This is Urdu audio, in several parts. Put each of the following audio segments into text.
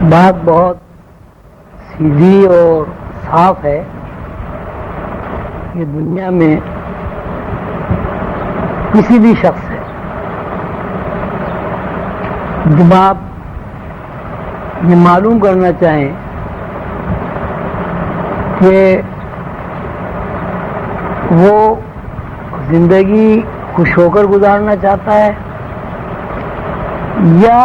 بات بہت سیدھی اور صاف ہے کہ دنیا میں کسی بھی شخص سے جب آپ یہ معلوم کرنا چاہیں کہ وہ زندگی خوش ہو کر گزارنا چاہتا ہے یا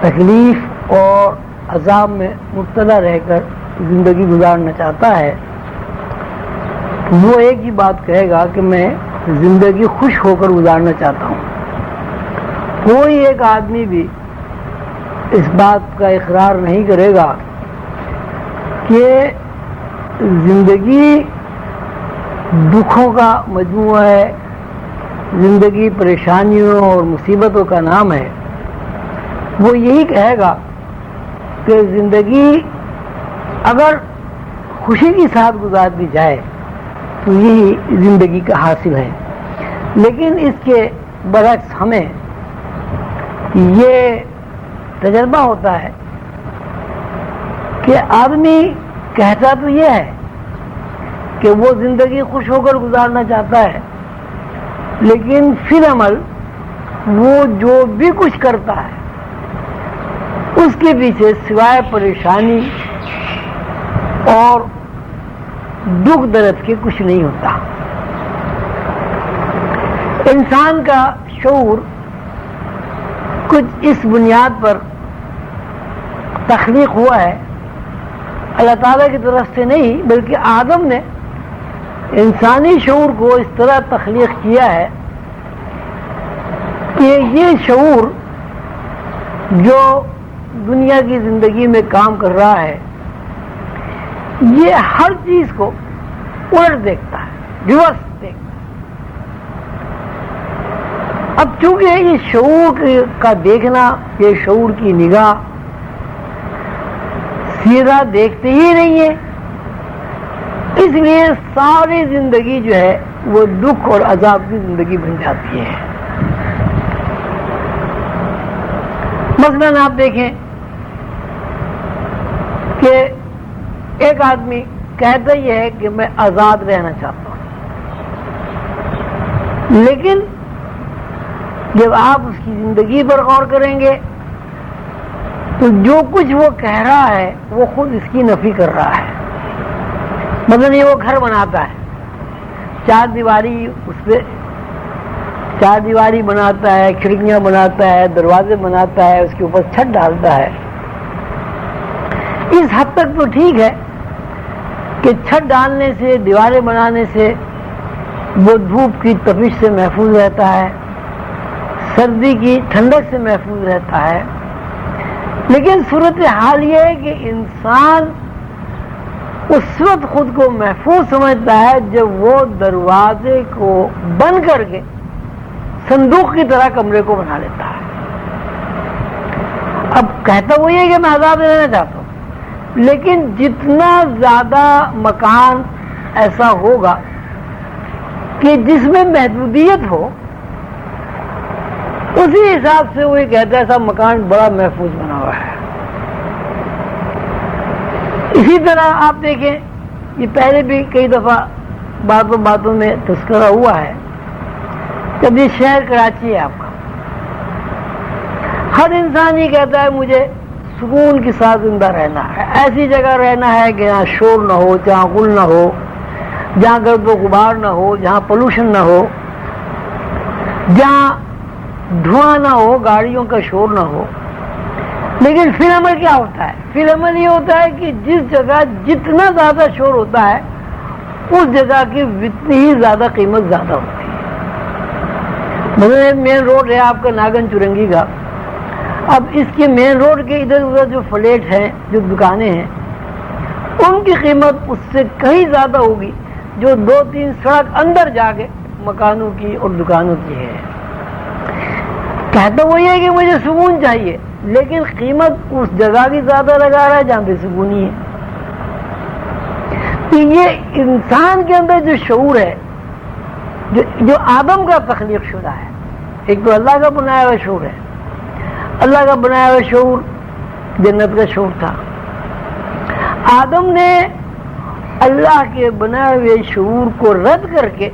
تکلیف اور عذاب میں مبتلا رہ کر زندگی گزارنا چاہتا ہے، تو وہ ایک ہی بات کہے گا کہ میں زندگی خوش ہو کر گزارنا چاہتا ہوں۔ کوئی ایک آدمی بھی اس بات کا اقرار نہیں کرے گا کہ زندگی دکھوں کا مجموعہ ہے، زندگی پریشانیوں اور مصیبتوں کا نام ہے۔ وہ یہی کہے گا کہ زندگی اگر خوشی کے ساتھ گزار دی جائے تو یہی زندگی کا حاصل ہے، لیکن اس کے برعکس ہمیں یہ تجربہ ہوتا ہے کہ آدمی کہتا تو یہ ہے کہ وہ زندگی خوش ہو کر گزارنا چاہتا ہے، لیکن فی العمل وہ جو بھی کچھ کرتا ہے اس کے پیچھے سوائے پریشانی اور دکھ درد کے کچھ نہیں ہوتا۔ انسان کا شعور کچھ اس بنیاد پر تخلیق ہوا ہے، اللہ تعالیٰ کی طرف سے نہیں بلکہ آدم نے انسانی شعور کو اس طرح تخلیق کیا ہے کہ یہ شعور جو دنیا کی زندگی میں کام کر رہا ہے یہ ہر چیز کو الٹ دیکھتا ہے، ریورس دیکھتا ہے۔ اب چونکہ یہ شعور کا دیکھنا، یہ شعور کی نگاہ سیدھا دیکھتے ہی نہیں ہے، اس لیے ساری زندگی جو ہے وہ دکھ اور عذاب کی زندگی بن جاتی ہے۔ مثلاً آپ دیکھیں کہ ایک آدمی کہتا ہی ہے کہ میں آزاد رہنا چاہتا ہوں، لیکن جب آپ اس کی زندگی پر غور کریں گے تو جو کچھ وہ کہہ رہا ہے وہ خود اس کی نفی کر رہا ہے۔ مثلاً یہ وہ گھر بناتا ہے، چار دیواری بناتا ہے، کھڑکیاں بناتا ہے، دروازے بناتا ہے، اس کے اوپر چھت ڈالتا ہے۔ اس حد تک تو ٹھیک ہے کہ چھت ڈالنے سے، دیواریں بنانے سے وہ دھوپ کی تپش سے محفوظ رہتا ہے، سردی کی ٹھنڈک سے محفوظ رہتا ہے، لیکن صورتحال یہ ہے کہ انسان اس وقت خود کو محفوظ سمجھتا ہے جب وہ دروازے کو بند کر کے صندوق کی طرح کمرے کو بنا لیتا ہے۔ اب کہتا وہ یہ کہ میں آزاد رہنا چاہتا ہوں، لیکن جتنا زیادہ مکان ایسا ہوگا کہ جس میں محدودیت ہو، اسی حساب سے وہ یہ کہتا ہے ایسا مکان بڑا محفوظ بنا ہوا ہے۔ اسی طرح آپ دیکھیں، یہ پہلے بھی کئی دفعہ باتوں میں تذکرہ ہوا ہے، جب یہ شہر کراچی ہے آپ کا، ہر انسان یہ کہتا ہے مجھے سکون کے ساتھ زندہ رہنا ہے، ایسی جگہ رہنا ہے کہ جہاں شور نہ ہو، جہاں غل نہ ہو، جہاں گرد و غبار نہ ہو، جہاں پولوشن نہ ہو، جہاں دھواں نہ ہو، گاڑیوں کا شور نہ ہو۔ لیکن فی العمل کیا ہوتا ہے؟ فی العمل یہ ہوتا ہے کہ جس جگہ جتنا زیادہ شور ہوتا ہے اس جگہ کی اتنی ہی زیادہ قیمت زیادہ ہوتی ہے۔ مثلا مین روڈ ہے آپ کا ناگن چرنگی کا، اب اس کے مین روڈ کے ادھر ادھر جو فلیٹ ہیں، جو دکانیں ہیں، ان کی قیمت اس سے کہیں زیادہ ہوگی جو 2-3 سڑک اندر جا کے مکانوں کی اور دکانوں کی ہے۔ کہتا وہ یہ ہے کہ مجھے سکون چاہیے، لیکن قیمت اس جگہ کی زیادہ لگا رہا ہے جہاں بے سکونی ہے۔ تو یہ انسان کے اندر جو شعور ہے، جو آدم کا تخلیق شدہ ہے، ایک تو اللہ کا بنایا ہوا شعور ہے۔ اللہ کا بنایا ہوا شعور جنت کا شعور تھا. آدم نے اللہ کے بنائے ہوئے شعور کو رد کر کے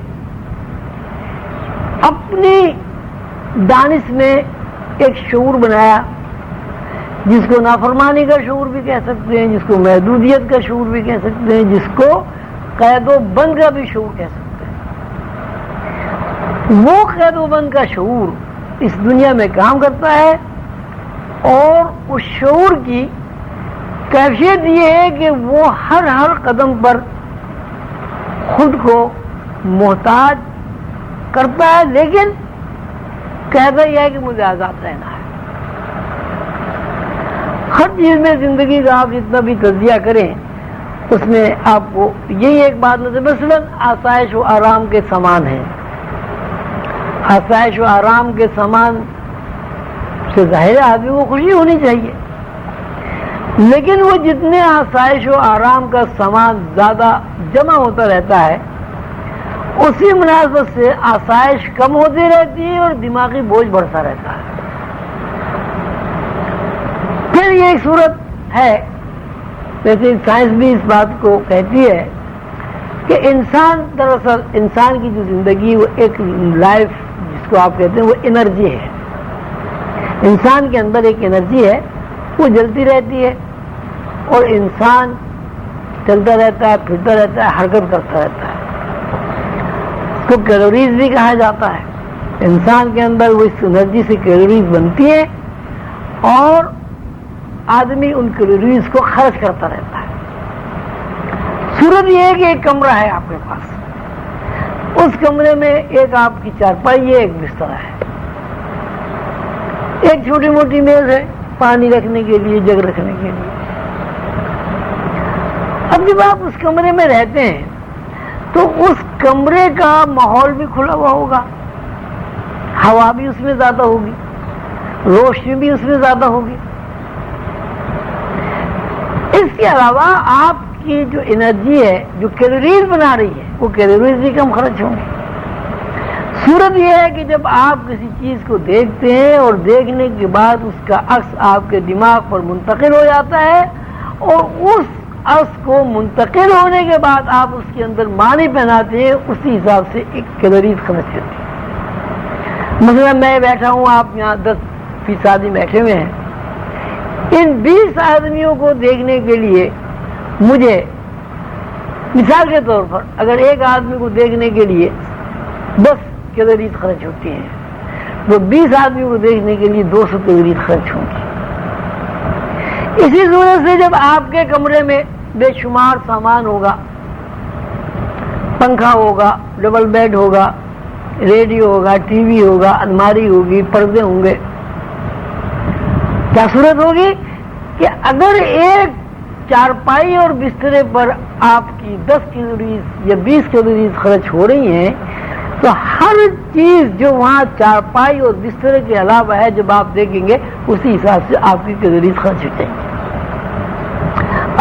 اپنی دانش میں ایک شعور بنایا، جس کو نافرمانی کا شعور بھی کہہ سکتے ہیں، جس کو محدودیت کا شعور بھی کہہ سکتے ہیں، جس کو قید و بند کا بھی شعور کہہ سکتے ہیں. وہ قید و بند کا شعور اس دنیا میں کام کرتا ہے، اور اس شعور کی کیفیت یہ ہے کہ وہ ہر قدم پر خود کو محتاج کرتا ہے، لیکن کہتا یہ ہے کہ مجھے آزاد رہنا ہے. ہر چیز میں زندگی کا آپ جتنا بھی تجزیہ کریں اس میں آپ کو یہی ایک بات نظر، مثلا آسائش و آرام کے سامان ہیں. آسائش و آرام کے سامان سے ظاہر آدمی کو خوشی ہونی چاہیے، لیکن وہ جتنے آسائش و آرام کا سامان زیادہ جمع ہوتا رہتا ہے، اسی مناسبت سے آسائش کم ہوتی رہتی ہے اور دماغی بوجھ بڑھتا رہتا ہے. پھر یہ ایک صورت ہے، ویسے سائنس بھی اس بات کو کہتی ہے کہ انسان دراصل انسان کی جو زندگی وہ ایک لائف جس کو آپ کہتے ہیں وہ انرجی ہے. انسان کے اندر ایک انرجی ہے، وہ جلتی رہتی ہے، اور انسان چلتا رہتا ہے، پھرتا رہتا ہے، حرکت کرتا رہتا ہے. اس کو کیلوریز بھی کہا جاتا ہے. انسان کے اندر وہ اس انرجی سے کیلوریز بنتی ہے، اور آدمی ان کیلوریز کو خرچ کرتا رہتا ہے. صورت یہ ہے کہ ایک کمرہ ہے آپ کے پاس، اس کمرے میں ایک آپ کی چارپائی ہے، ایک بستر ہے، ایک چھوٹی موٹی میز ہے پانی رکھنے کے لیے، جگ رکھنے کے لیے. اب جب آپ اس کمرے میں رہتے ہیں تو اس کمرے کا ماحول بھی کھلا ہوا ہوگا، ہوا بھی اس میں زیادہ ہوگی، روشنی بھی اس میں زیادہ ہوگی. اس کے علاوہ آپ کی جو انرجی ہے، جو کیلوریز بنا رہی ہے، وہ کیلوریز بھی کم خرچ ہوں گی. صورت یہ ہے کہ جب آپ کسی چیز کو دیکھتے ہیں اور دیکھنے کے بعد اس کا عکس آپ کے دماغ پر منتقل ہو جاتا ہے، اور اس عکس کو منتقل ہونے کے بعد آپ اس کے اندر معنی پہناتے ہیں، اسی حساب سے ایک کیلوریز خرچ ہوتی ہے. مثلا میں بیٹھا ہوں، آپ یہاں 10 آدمی بیٹھے ہوئے ہیں، ان 20 آدمیوں کو دیکھنے کے لیے مجھے مثال کے طور پر اگر ایک آدمی کو دیکھنے کے لیے 10 کیلوریز خرچ ہوتی ہیں، تو 20 آدمیوں کو دیکھنے کے لیے 200 کیلوریز خرچ ہوں گی. اسی صورت سے جب آپ کے کمرے میں بے شمار سامان ہوگا، پنکھا ہوگا، ڈبل بیڈ ہوگا، ریڈیو ہوگا، ٹی وی ہوگا، الماری ہوگی، پردے ہوں گے، کیا صورت ہوگی کہ اگر ایک چارپائی اور بسترے پر آپ کی 10 کیلوریز یا 20 کیلوریز خرچ ہو رہی ہیں، تو ہر چیز جو وہاں چارپائی اور بسترے کے علاوہ ہے جب آپ دیکھیں گے اسی حساب سے آپ کی کیلوریز خرچ ہو جائیں گی.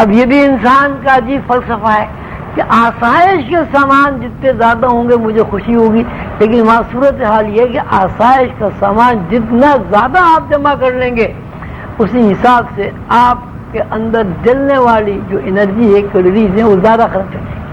اب یہ بھی انسان کا عجیب فلسفہ ہے کہ آسائش کے سامان جتنے زیادہ ہوں گے مجھے خوشی ہوگی، لیکن وہاں صورت حال یہ ہے کہ آسائش کا سامان جتنا زیادہ آپ جمع کر لیں گے اسی حساب سے آپ کے اندر جلنے والی جو انرجی ہے، کیلوریز ہیں، وہ زیادہ خرچ ہو جائے گی.